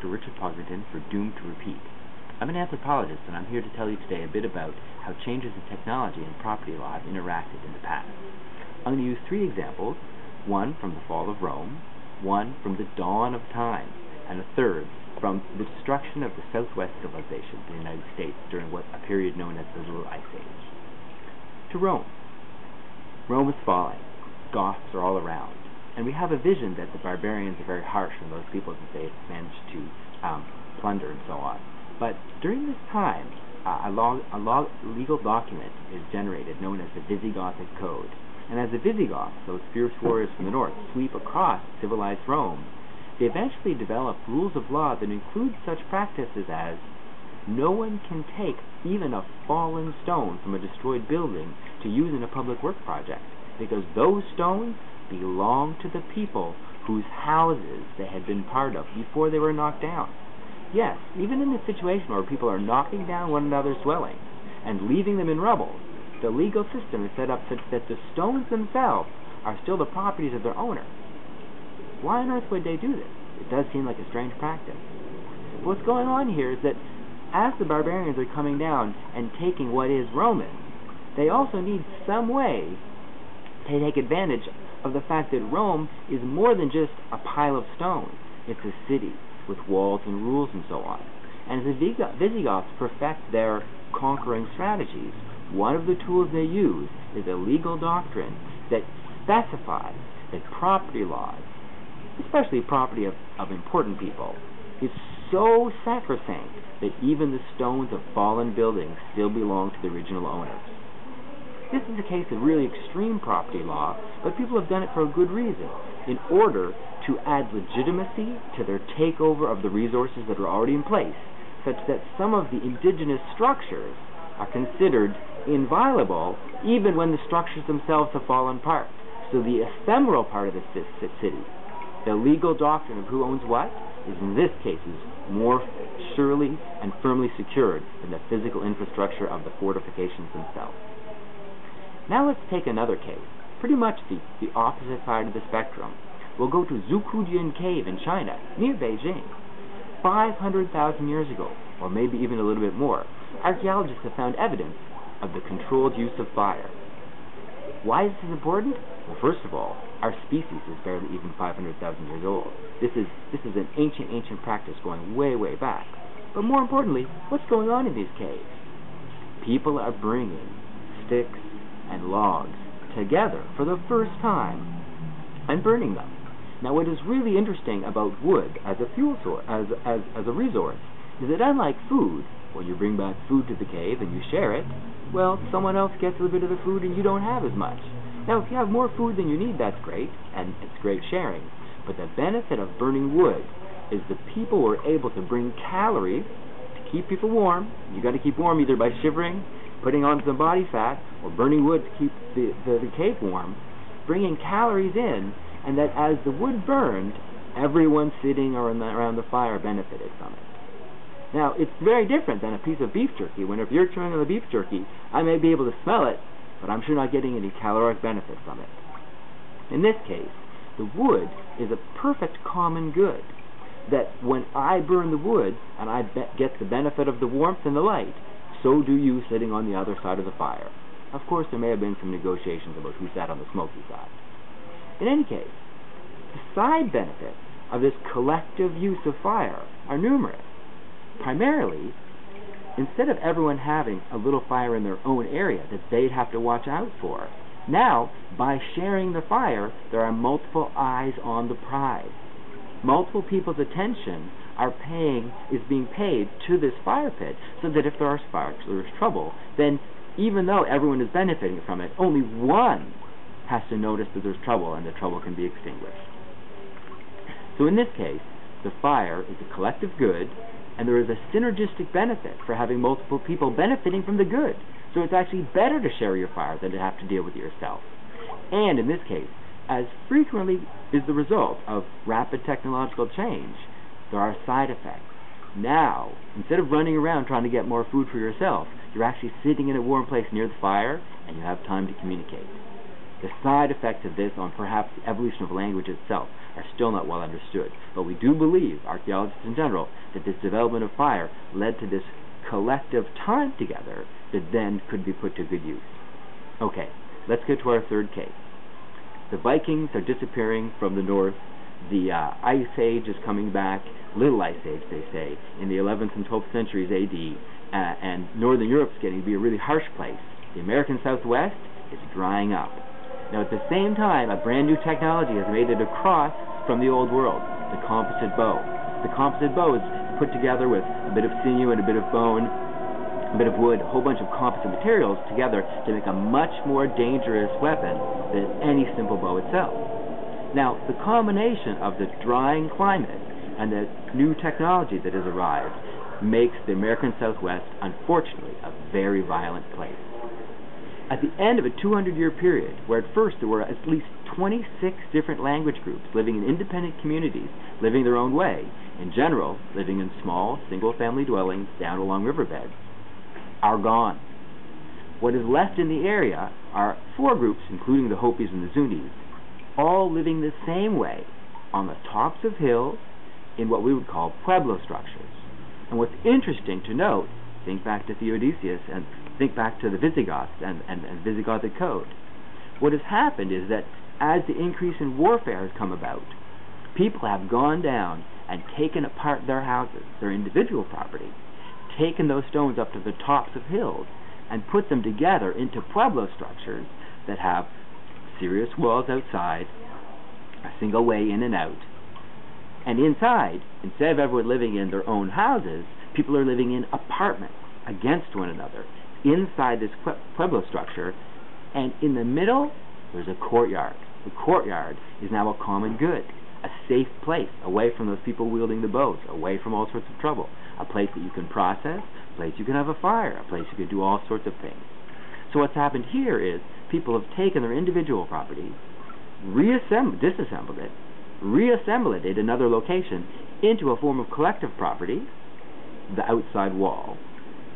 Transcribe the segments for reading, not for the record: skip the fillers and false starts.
Dr. Richard Poggerton for Doomed to Repeat. I'm an anthropologist, and I'm here to tell you today a bit about how changes in technology and property law have interacted in the past. I'm going to use 3 examples, one from the fall of Rome, one from the dawn of time, and a third from the destruction of the Southwest civilization in the United States during a period known as the Little Ice Age. To Rome. Rome is falling. Goths are all around. And we have a vision that the barbarians are very harsh on those people that they've managed to plunder and so on. But during this time, a legal document is generated known as the Visigothic Code. And as the Visigoths, those fierce warriors from the north, sweep across civilized Rome, they eventually develop rules of law that include such practices as no one can take even a fallen stone from a destroyed building to use in a public work project, because those stones belong to the people whose houses they had been part of before they were knocked down. Yes, even in the situation where people are knocking down one another's dwellings and leaving them in rubble, the legal system is set up such that the stones themselves are still the properties of their owner. Why on earth would they do this? It does seem like a strange practice. But what's going on here is that as the barbarians are coming down and taking what is Roman, they also need some way to take advantage of the fact that Rome is more than just a pile of stones. It's a city with walls and rules and so on. And as the Visigoths perfect their conquering strategies, one of the tools they use is a legal doctrine that specifies that property laws, especially property of important people, is so sacrosanct that even the stones of fallen buildings still belong to the original owners. This is a case of really extreme property law, but people have done it for a good reason, in order to add legitimacy to their takeover of the resources that are already in place, such that some of the indigenous structures are considered inviolable even when the structures themselves have fallen apart. So the ephemeral part of the city, the legal doctrine of who owns what, is in this case more surely and firmly secured than the physical infrastructure of the fortifications themselves. Now let's take another case, pretty much the opposite side of the spectrum. We'll go to Zhukudian Cave in China, near Beijing. 500,000 years ago, or maybe even a little bit more, archaeologists have found evidence of the controlled use of fire. Why is this important? Well, first of all, our species is barely even 500,000 years old. This is an ancient practice going way, way back. But more importantly, what's going on in these caves? People are bringing sticks and logs together for the first time and burning them. Now, what is really interesting about wood as a fuel source, as a resource, is that unlike food, when you bring back food to the cave and you share it, well, someone else gets a little bit of the food and you don't have as much. Now, if you have more food than you need, that's great, and it's great sharing. But the benefit of burning wood is that people were able to bring calories to keep people warm. You got to keep warm either by shivering, putting on some body fat, or burning wood to keep the cave warm, bringing calories in, and that as the wood burned, everyone sitting around the fire benefited from it. Now, it's very different than a piece of beef jerky. When if you're chewing on the beef jerky, I may be able to smell it, but I'm sure not getting any caloric benefit from it. In this case, the wood is a perfect common good, that when I burn the wood and I get the benefit of the warmth and the light, so do you sitting on the other side of the fire. Of course, there may have been some negotiations about who sat on the smoky side. In any case, the side benefits of this collective use of fire are numerous. Primarily, instead of everyone having a little fire in their own area that they'd have to watch out for, now, by sharing the fire, there are multiple eyes on the prize. Multiple people's attention is being paid to this fire pit, so that if there are sparks or there's trouble, then even though everyone is benefiting from it, only one has to notice that there's trouble, and the trouble can be extinguished. So in this case, the fire is a collective good, and there is a synergistic benefit for having multiple people benefiting from the good. So it's actually better to share your fire than to have to deal with it yourself. And in this case, as frequently is the result of rapid technological change, there are side effects. Now, instead of running around trying to get more food for yourself, you're actually sitting in a warm place near the fire, and you have time to communicate. The side effects of this on perhaps the evolution of language itself are still not well understood, but we do believe, archaeologists in general, that this development of fire led to this collective time together that then could be put to good use. Okay, let's get to our third case. The Vikings are disappearing from the north. The Ice Age is coming back, Little Ice Age, they say, in the 11th and 12th centuries AD, and Northern Europe's getting to be a really harsh place. The American Southwest is drying up. Now, at the same time, a brand new technology has made it across from the old world, the composite bow. The composite bow is put together with a bit of sinew and a bit of bone, a bit of wood, a whole bunch of composite materials together to make a much more dangerous weapon than any simple bow itself. Now, the combination of the drying climate and the new technology that has arrived makes the American Southwest, unfortunately, a very violent place. At the end of a 200-year period, where at first there were at least 26 different language groups living in independent communities, living their own way, in general, living in small, single-family dwellings down along riverbeds, are gone. What is left in the area are 4 groups, including the Hopis and the Zunis, all living the same way, on the tops of hills, in what we would call pueblo structures. And what's interesting to note, think back to Theodosius and think back to the Visigoths and Visigothic code. What has happened is that as the increase in warfare has come about, people have gone down and taken apart their houses, their individual property, taken those stones up to the tops of hills, and put them together into pueblo structures that have serious walls outside, a single way in and out. And inside, instead of everyone living in their own houses, people are living in apartments against one another inside this pueblo structure, and in the middle there's a courtyard. The courtyard is now a common good, a safe place, away from those people wielding the bows, away from all sorts of trouble, a place that you can process, a place you can have a fire, a place you can do all sorts of things. So what's happened here is people have taken their individual property, disassembled it, reassembled it in another location into a form of collective property, the outside wall,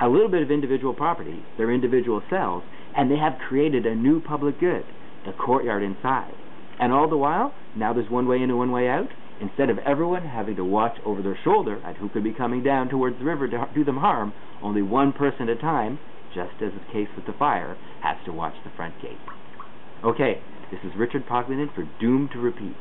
a little bit of individual property, their individual cells, and they have created a new public good, the courtyard inside. And all the while, now there's one way in and one way out. Instead of everyone having to watch over their shoulder at who could be coming down towards the river to do them harm, only one person at a time, just as is the case with the fire, has to watch the front gate. Okay, this is Richard Poglenon for Doomed to Repeat.